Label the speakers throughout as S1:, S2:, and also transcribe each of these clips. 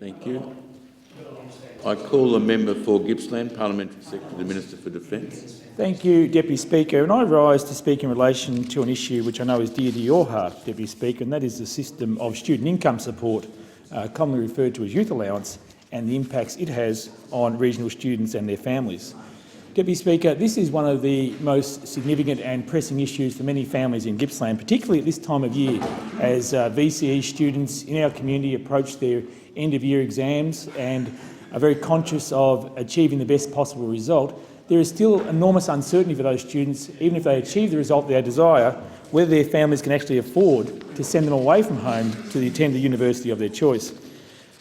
S1: Thank you. I call the member for Gippsland, Parliamentary Secretary to the Minister for Defence.
S2: Thank you, Deputy Speaker. And I rise to speak in relation to an issue which I know is dear to your heart, Deputy Speaker, and that is the system of student income support, commonly referred to as youth allowance, and the impacts it has on regional students and their families. Deputy Speaker, this is one of the most significant and pressing issues for many families in Gippsland, particularly at this time of year as VCE students in our community approach their end-of-year exams and are very conscious of achieving the best possible result. There is still enormous uncertainty for those students, even if they achieve the result they desire, whether their families can actually afford to send them away from home to attend the university of their choice.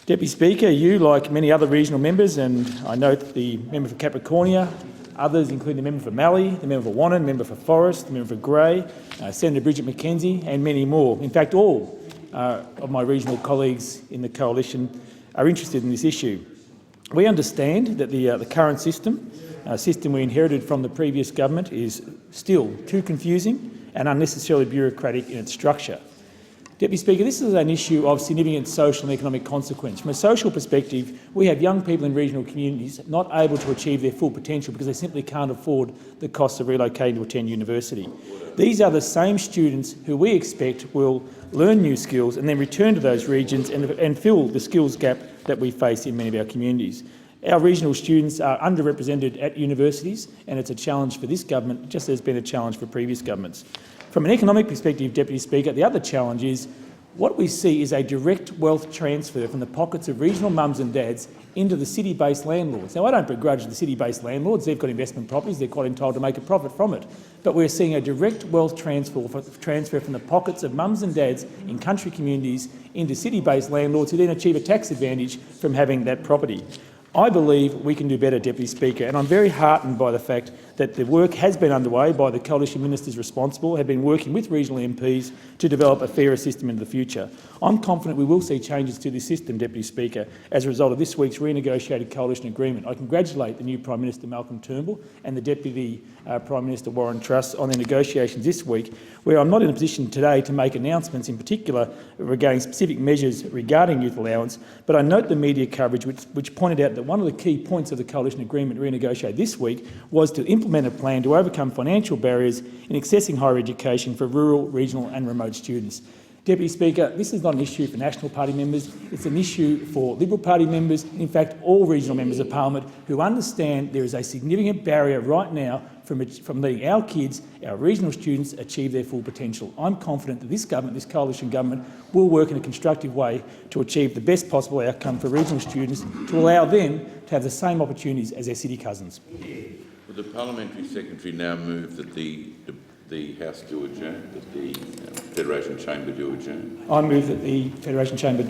S2: Deputy Speaker, you, like many other regional members, and I note the member for Capricornia, others including the member for Mallee, the member for Wannon, the member for Forrest, the member for Grey, Senator Bridget McKenzie and many more. In fact, all of my regional colleagues in the coalition are interested in this issue. We understand that the current system, a system we inherited from the previous government, is still too confusing and unnecessarily bureaucratic in its structure. Deputy Speaker, this is an issue of significant social and economic consequence. From a social perspective, we have young people in regional communities not able to achieve their full potential because they simply can't afford the cost of relocating to attend university. These are the same students who we expect will learn new skills and then return to those regions and fill the skills gap that we face in many of our communities. Our regional students are underrepresented at universities, and it's a challenge for this government, just as it's been a challenge for previous governments. From an economic perspective, Deputy Speaker, the other challenge is what we see is a direct wealth transfer from the pockets of regional mums and dads into the city-based landlords. Now, I don't begrudge the city-based landlords. They've got investment properties. They're quite entitled to make a profit from it. But we're seeing a direct wealth transfer from the pockets of mums and dads in country communities into city-based landlords who then achieve a tax advantage from having that property. I believe we can do better, Deputy Speaker, and I'm very heartened by the fact that the work has been underway by the coalition ministers responsible, have been working with regional MPs to develop a fairer system into the future. I'm confident we will see changes to this system, Deputy Speaker, as a result of this week's renegotiated coalition agreement. I congratulate the new Prime Minister Malcolm Turnbull and the Deputy Prime Minister Warren Truss on their negotiations this week, where I'm not in a position today to make announcements in particular regarding specific measures regarding youth allowance, but I note the media coverage which pointed out that one of the key points of the coalition agreement renegotiated this week was to implement a plan to overcome financial barriers in accessing higher education for rural, regional and remote students. Deputy Speaker, this is not an issue for National Party members, it's an issue for Liberal Party members, in fact all regional members of Parliament who understand there is a significant barrier right now from letting our kids, our regional students, achieve their full potential. I'm confident that this government, this coalition government, will work in a constructive way to achieve the best possible outcome for regional students to allow them to have the same opportunities as their city cousins.
S1: Will the Parliamentary Secretary now move that the House do adjourn, that the Federation Chamber do adjourn?
S2: I move that the Federation Chamber